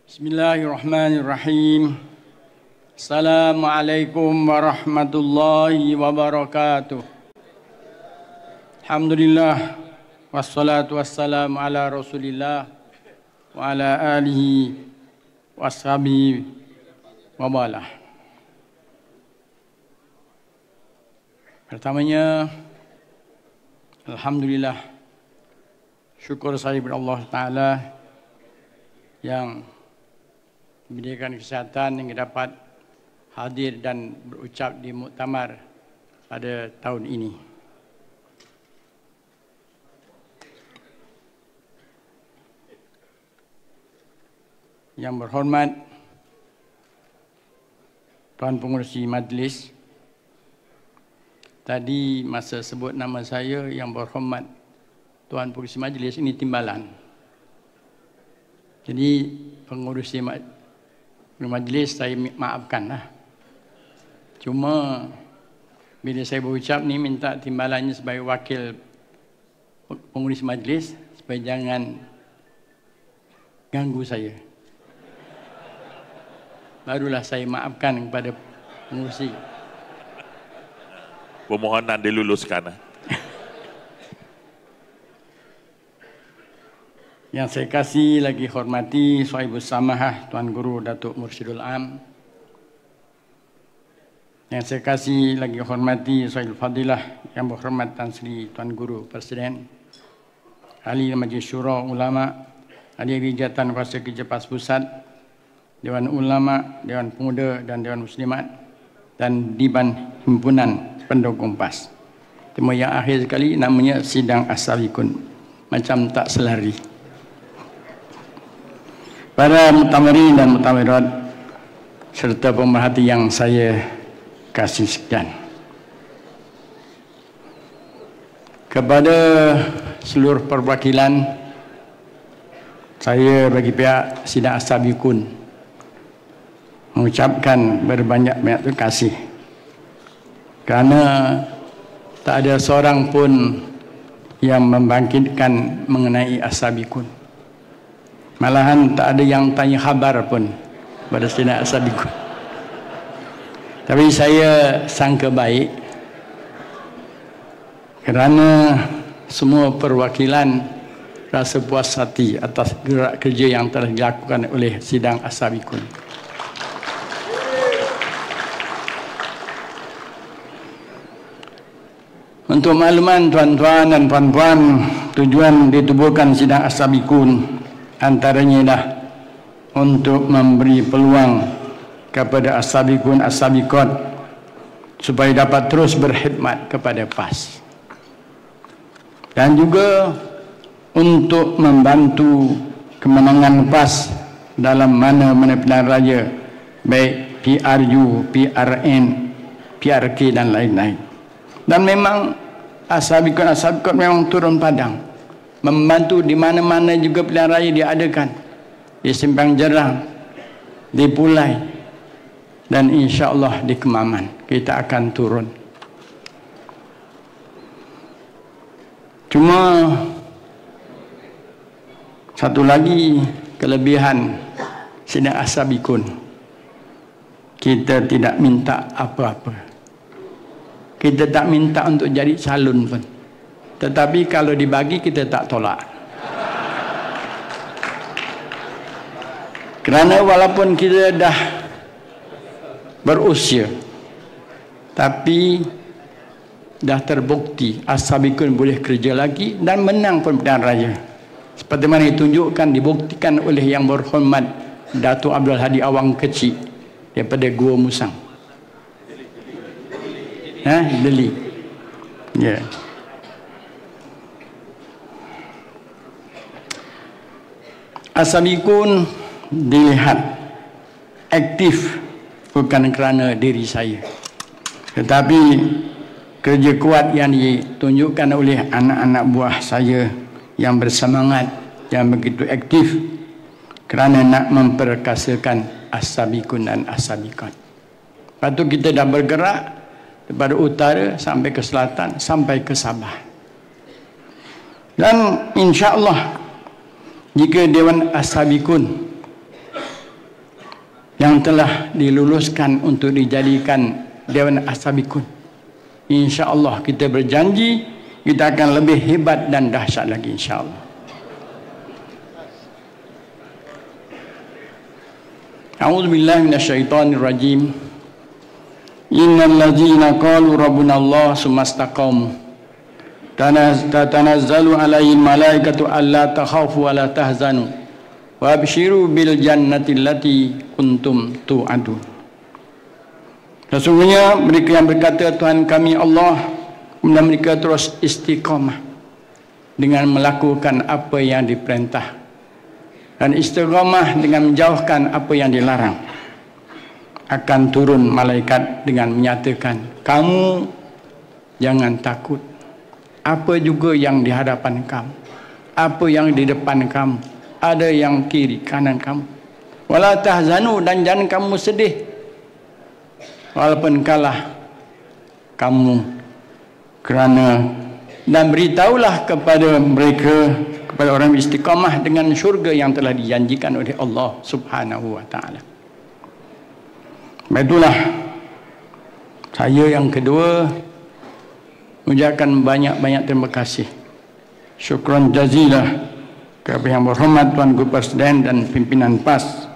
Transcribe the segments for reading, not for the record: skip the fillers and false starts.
Bismillahirrahmanirrahim. Assalamualaikum warahmatullahi wabarakatuh. Alhamdulillah wassalatu wassalamu ala Rasulillah wa ala alihi washabihi wa balah. Pertamanya, alhamdulillah, syukur saya kepada Allah Ta'ala yang memberikan kesihatan yang dapat hadir dan berucap di muktamar pada tahun ini. Yang berhormat Tuan Pengerusi Majlis, tadi masa sebut nama saya, yang berhormat Tuan Pengerusi Majlis, ini timbalan. Jadi pengurusi majlis saya maafkanlah. Cuma bila saya berucap ni minta timbalannya sebagai wakil pengurusi majlis supaya jangan ganggu saya. Barulah saya maafkan kepada pengurusi. Permohonan diluluskan. Yang saya kasih lagi hormati Sahibus Samahah Tuan Guru Datuk Mursyidul Am. Yang saya kasih lagi hormati Sahibul Fadilah yang berhormat Tan Sri Tuan Guru Presiden, Ahli Majlis Syura Ulama, Ahli Rijatan Kuasa Kerja PAS Pusat, Dewan Ulama, Dewan Pemuda dan Dewan Muslimat, dan Diban Himpunan Pendukung PAS. Tema yang akhir sekali namanya Sidang As-Sabiqun. Macam tak selari. Para mutamarin dan mutamirat serta pemerhati yang saya kasih sekian. Kepada seluruh perwakilan saya bagi pihak Sidang As-Sabiqun mengucapkan berbanyak-banyak terima kasih kerana tak ada seorang pun yang membangkitkan mengenai As-Sabiqun. Malahan tak ada yang tanya khabar pun pada Sidang As-Sabiqun. Tapi saya sangka baik kerana semua perwakilan rasa puas hati atas gerak kerja yang telah dilakukan oleh Sidang As-Sabiqun. Untuk makluman tuan-tuan dan puan-puan, tujuan ditubuhkan Sidang As-Sabiqun antaranya adalah untuk memberi peluang kepada As-Sabiqun As-Sabiqat supaya dapat terus berkhidmat kepada PAS, dan juga untuk membantu kemenangan PAS dalam mana-mana pilihan raya, baik PRU, PRN, PRK dan lain-lain. Dan memang As-Sabiqun As-Sabiqat memang turun padang membantu di mana-mana juga pilihan raya diadakan, di Simpang Jerang, di Pulai, dan insya-Allah di Kemaman kita akan turun. Cuma satu lagi kelebihan Sidang As-Sabiqun, kita tidak minta apa-apa. Kita tak minta untuk jadi calon pun. Tetapi kalau dibagi kita tak tolak. Kerana walaupun kita dah berusia, tapi dah terbukti As-Sabiqun boleh kerja lagi dan menang pun pilihan raya. Seperti mana ditunjukkan, dibuktikan oleh yang berhormat Datuk Abdul Hadi Awang Kecil daripada Gua Musang. Deli. Ya. As-Sabiqun dilihat aktif bukan kerana diri saya, tetapi kerja kuat yang ditunjukkan oleh anak-anak buah saya yang bersemangat, yang begitu aktif kerana nak memperkasakan As-Sabiqun dan As-Sabiqat. Lepas tu kita dah bergerak daripada utara sampai ke selatan sampai ke Sabah. Dan insya-Allah jika Dewan As-Sabiqun yang telah diluluskan untuk dijadikan Dewan As-Sabiqun. InsyaAllah kita berjanji kita akan lebih hebat dan dahsyat lagi insyaAllah. A'udzubillahi minasyaitonirrajim. Innal ladzina qalu rabbuna Allah tsumastaqamu tatanazzalu alaihim malaikatu alla takhafu wa la tahzanu wa abshiru bil jannati allati kuntum tu'adun. Sesungguhnya mereka yang berkata Tuhan kami Allah, kemudian mereka terus istiqamah dengan melakukan apa yang diperintah dan istiqamah dengan menjauhkan apa yang dilarang, akan turun malaikat dengan menyatakan kamu jangan takut. Apa juga yang di hadapan kamu, apa yang di depan kamu, ada yang kiri kanan kamu. Wala tahzanu, dan jangan kamu sedih walaupun kalah kamu, kerana dan beritahulah kepada mereka, kepada orang istiqamah dengan syurga yang telah dijanjikan oleh Allah Subhanahu wa taala. Itulah saya yang kedua mengucapkan banyak-banyak terima kasih, syukran jazilah kepada Yang Berhormat Tuan Guru Presiden dan pimpinan PAS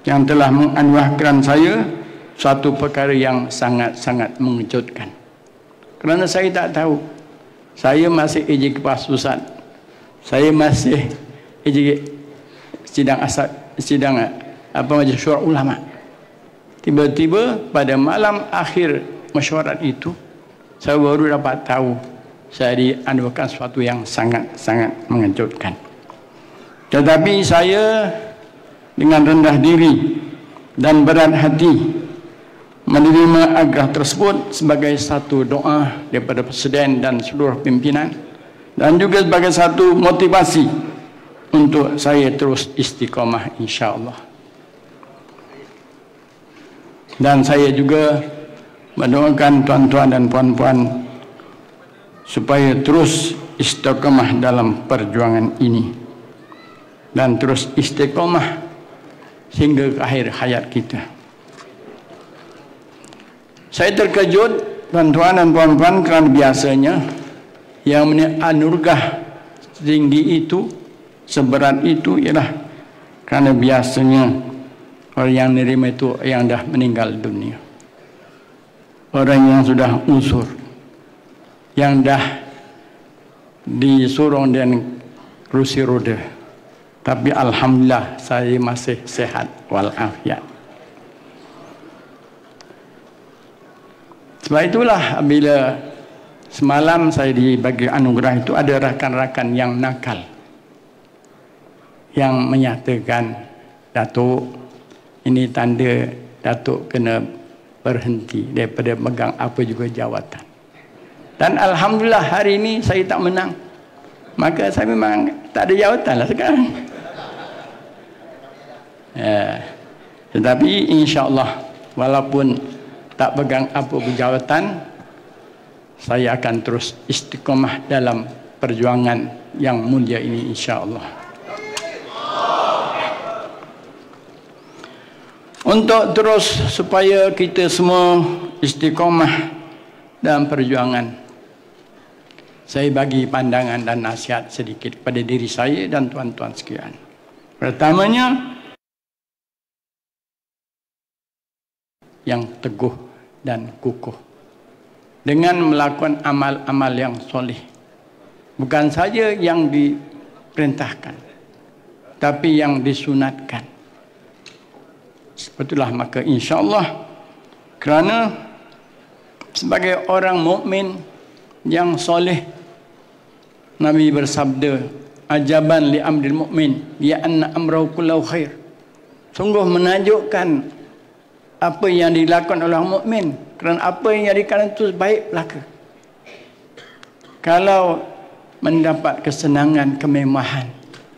yang telah menganugerahkan saya suatu perkara yang sangat-sangat mengejutkan. Kerana saya tak tahu, saya masih EJ Kepala Pusat, saya masih EJ sidang Majlis Syura Ulama. Tiba-tiba pada malam akhir mesyuarat itu, saya baru dapat tahu saya dianugerahkan sesuatu yang sangat-sangat mengejutkan. Tetapi saya dengan rendah diri dan berat hati menerima anugerah tersebut sebagai satu doa daripada Presiden dan seluruh pimpinan, dan juga sebagai satu motivasi untuk saya terus istiqamah insya-Allah. Dan saya juga mendoakan tuan-tuan dan puan-puan supaya terus istiqamah dalam perjuangan ini dan terus istiqamah sehingga ke akhir hayat kita. Saya terkejut tuan-tuan dan puan-puan kerana biasanya yang anugerah tinggi itu, seberat itu ialah kerana biasanya orang yang menerima itu yang dah meninggal dunia, orang yang sudah usur, yang dah disuruh dan kerusi roda. Tapi alhamdulillah saya masih sehat walafiat. Sebab itulah bila semalam saya dibagi anugerah itu, ada rakan-rakan yang nakal yang menyatakan, Datuk, ini tanda Datuk kena berhenti daripada megang apa juga jawatan. Dan alhamdulillah hari ini saya tak menang, maka saya memang tak ada jawatan lah sekarang. Tetapi insya-Allah walaupun tak pegang apa jawatan, saya akan terus istiqamah dalam perjuangan yang mulia ini insya-Allah. Untuk terus supaya kita semua istiqamah dalam perjuangan, saya bagi pandangan dan nasihat sedikit pada diri saya dan tuan-tuan sekalian. Pertamanya, yang teguh dan kukuh dengan melakukan amal-amal yang soleh, bukan saja yang diperintahkan tapi yang disunatkan. Sebetullah maka insya-Allah, kerana sebagai orang mukmin yang soleh, Nabi bersabda, ajaban li amril mukmin ya anna amrahu kullahu khair. Sungguh menakjubkan apa yang dilakukan oleh orang mukmin, kerana apa yang dilakukan itu baik belaka. Kalau mendapat kesenangan, kemewahan,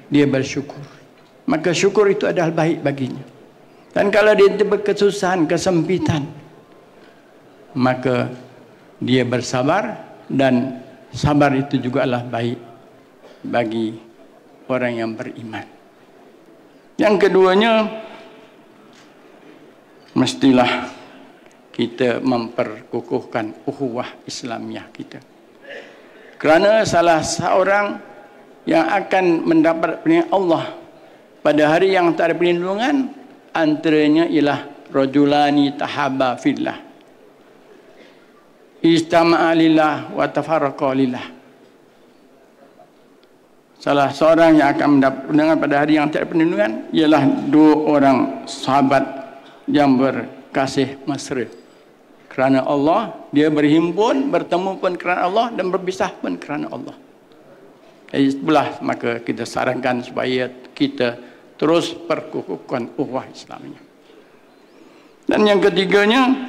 dia bersyukur, maka syukur itu adalah baik baginya. Dan kalau dia berkesusahan, kesempitan, maka dia bersabar, dan sabar itu juga adalah baik bagi orang yang beriman. Yang keduanya, mestilah kita memperkukuhkan ukhuwah Islamiah kita. Kerana salah seorang yang akan mendapat perlindungan Allah pada hari yang tak ada perlindungan, antaranya ialah rajulani tahaba fillah, istama'a lillah wa tafarraqa lillah. Salah seorang yang akan mendapat perlindungan pada hari yang tak ada perlindungan ialah dua orang sahabat yang berkasih mesra kerana Allah. Dia berhimpun, bertemu pun kerana Allah dan berpisah pun kerana Allah. Jadi itulah maka kita sarankan supaya kita terus perkukuhkan ukhuwah Islamiah. Dan yang ketiganya,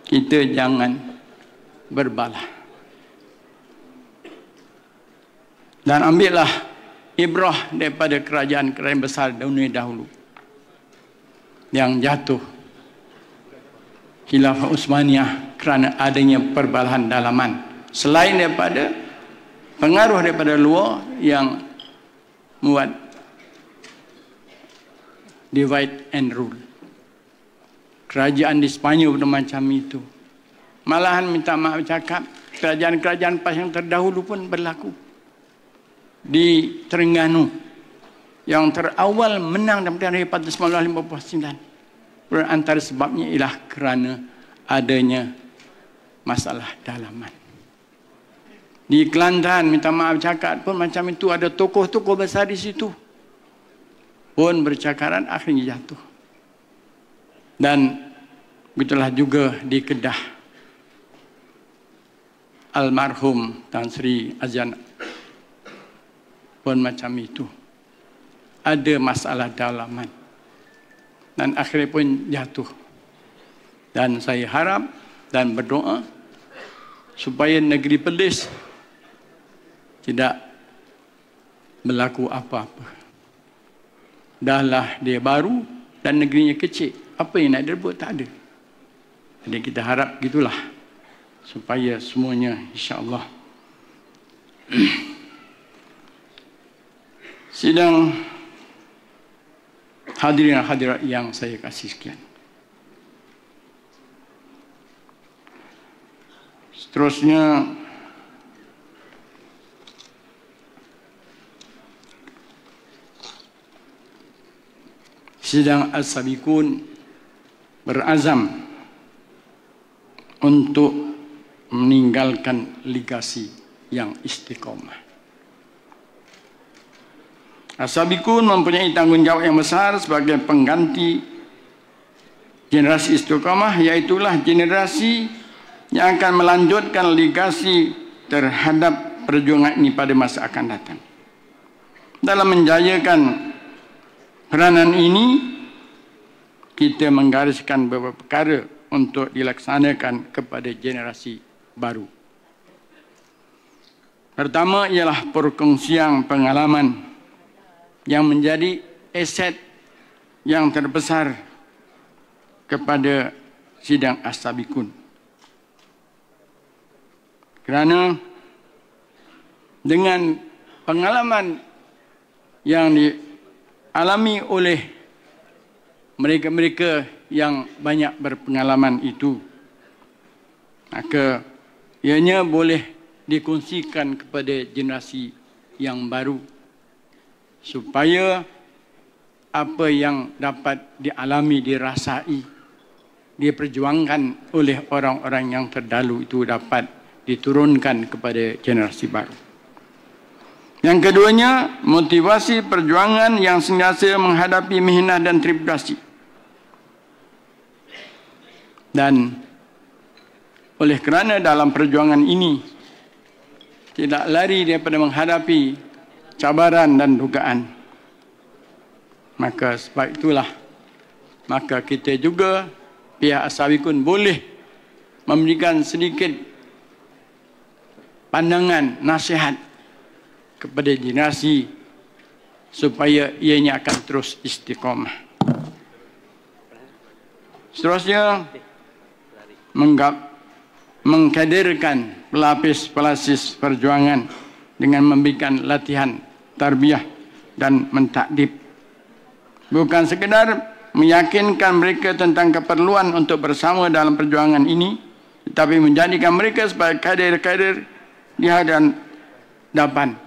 kita jangan berbalah. Dan ambillah ibrah daripada kerajaan-kerajaan besar dunia dahulu yang jatuh Khilafah Utsmaniyah kerana adanya perbalahan dalaman, selain daripada pengaruh daripada luar yang membuat divide and rule. Kerajaan di Sepanyol pun macam itu. Malahan minta maaf cakap, kerajaan-kerajaan pas yang terdahulu pun berlaku. Di Terengganu yang terawal menang dalam pilihan pada 1959. Antara sebabnya ialah kerana adanya masalah dalaman. Di Kelantan minta maaf cakap pun macam itu, ada tokoh-tokoh besar di situ pun bercakaran akhirnya jatuh. Dan begitulah juga di Kedah, almarhum Tan Sri Azan pun macam itu, ada masalah dalaman dan akhirnya pun jatuh. Dan saya harap dan berdoa supaya negeri Perlis tidak berlaku apa-apa. Dahlah dia baru dan negerinya kecil, apa yang nak direbut tak ada. Jadi kita harap gitulah supaya semuanya insya-Allah. Sidang hadirin dan hadirat yang saya kasih sekalian, seterusnya sidang As-Sabiqun berazam untuk meninggalkan legasi yang istiqomah. As-Sabiqun mempunyai tanggungjawab yang besar sebagai pengganti generasi istiqamah, iaitulah generasi yang akan melanjutkan legasi terhadap perjuangan ini pada masa akan datang. Dalam menjayakan peranan ini, kita menggariskan beberapa perkara untuk dilaksanakan kepada generasi baru. Pertama ialah perkongsian pengalaman yang menjadi aset yang terbesar kepada sidang As-Sabiqun. Kerana dengan pengalaman yang dialami oleh mereka-mereka yang banyak berpengalaman itu, maka ianya boleh dikongsikan kepada generasi yang baru, supaya apa yang dapat dialami, dirasai, diperjuangkan oleh orang-orang yang terdahulu itu dapat diturunkan kepada generasi baru. Yang keduanya, motivasi perjuangan yang sentiasa menghadapi mihnah dan tribulasi. Dan oleh kerana dalam perjuangan ini tidak lari daripada menghadapi cabaran dan dugaan, maka sebab itulah maka kita juga pihak As-Sabiqun boleh memberikan sedikit pandangan nasihat kepada generasi supaya ianya akan terus istiqamah. Seterusnya, mengkaderkan pelapis-pelapis perjuangan dengan memberikan latihan tarbiyah dan mentakdib. Bukan sekedar meyakinkan mereka tentang keperluan untuk bersama dalam perjuangan ini, tetapi menjadikan mereka sebagai kader-kader di hadapan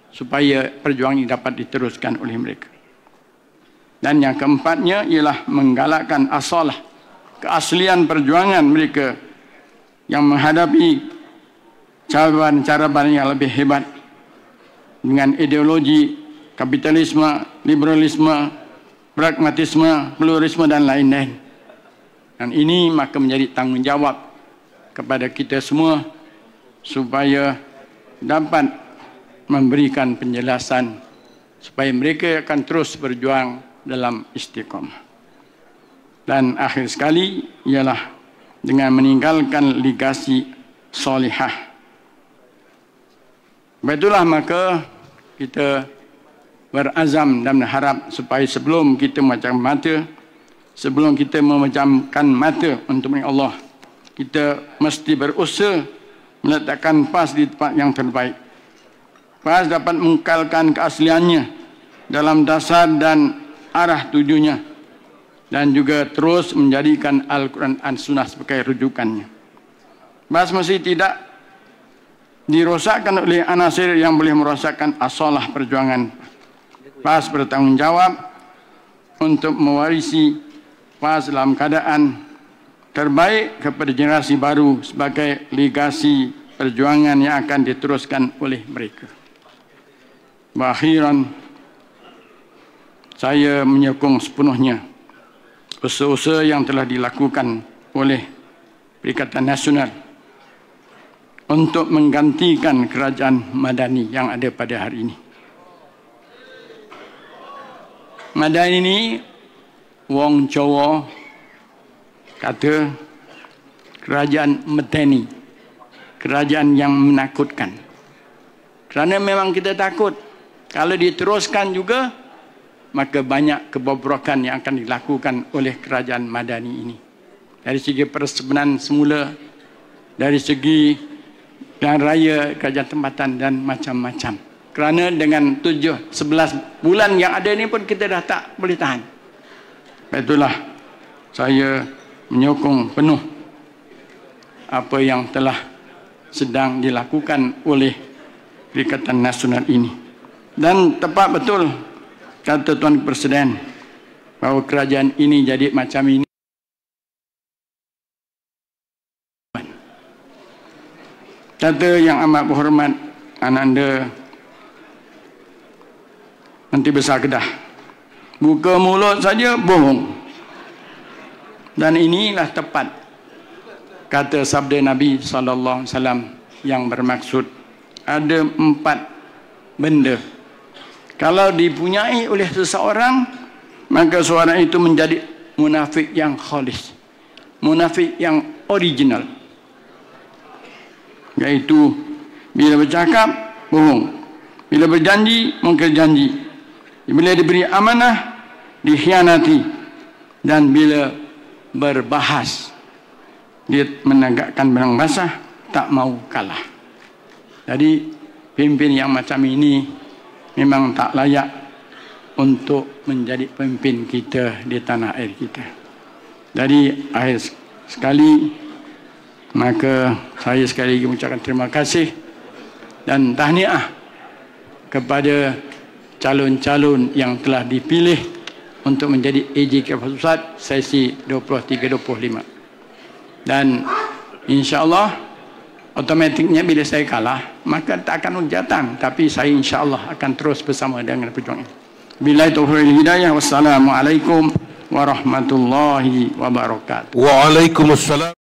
supaya perjuangan ini dapat diteruskan oleh mereka. Dan yang keempatnya ialah menggalakkan asalah, keaslian perjuangan mereka yang menghadapi cabaran-cabaran yang lebih hebat dengan ideologi kapitalisme, liberalisme, pragmatisme, pluralisme dan lain-lain. Dan ini maka menjadi tanggungjawab kepada kita semua supaya dapat memberikan penjelasan supaya mereka akan terus berjuang dalam istiqamah. Dan akhir sekali ialah dengan meninggalkan legasi solihah. Itulah maka kita berazam dan berharap supaya sebelum kita memejamkan mata untuk Allah, kita mesti berusaha meletakkan PAS di tempat yang terbaik. PAS dapat mengekalkan keasliannya dalam dasar dan arah tujunya, dan juga terus menjadikan Al-Quran dan Sunnah sebagai rujukannya. PAS mesti tidak dirosakkan oleh anasir yang boleh merosakkan asalah perjuangan. PAS bertanggungjawab untuk mewarisi PAS dalam keadaan terbaik kepada generasi baru sebagai legasi perjuangan yang akan diteruskan oleh mereka. Akhiran, saya menyokong sepenuhnya usaha-usaha yang telah dilakukan oleh Perikatan Nasional untuk menggantikan kerajaan Madani yang ada pada hari ini. Madani ini wong Jawa kata kerajaan Medeni, kerajaan yang menakutkan. Kerana memang kita takut kalau diteruskan juga, maka banyak kebobrokan yang akan dilakukan oleh kerajaan Madani ini. Dari segi persebenan semula, dari segi pilihan raya, kerajaan tempatan dan macam-macam. Kerana dengan 11 bulan yang ada ini pun kita dah tak boleh tahan. Itulah saya menyokong penuh apa yang telah sedang dilakukan oleh Perikatan Nasional ini. Dan tepat betul kata Tuan Presiden bahawa kerajaan ini jadi macam ini. Kata yang amat berhormat Ananda Menteri Besar Kedah, buka mulut saja bohong. Dan inilah tepat kata sabda Nabi SAW yang bermaksud ada 4 benda. Kalau dipunyai oleh seseorang, maka seorang itu menjadi munafik yang khalis, munafik yang original. Yaitu bila bercakap bohong, bila berjanji mungkir janji, bila diberi amanah dikhianati, dan bila berbahas dia menegakkan benang basah, tak mau kalah. Jadi pemimpin yang macam ini memang tak layak untuk menjadi pemimpin kita di tanah air kita. Jadi akhir sekali, maka saya sekali lagi mengucapkan terima kasih dan tahniah kepada calon-calon yang telah dipilih untuk menjadi AJ Kepada Pusat sesi 23-25. Dan insya-Allah automatiknya bila saya kalah, maka tak akan hujatan, tapi saya insya-Allah akan terus bersama dengan perjuangan. Billahi taufiq wal hidayah. Wassalamualaikum warahmatullahi wabarakatuh. Waalaikumsalam.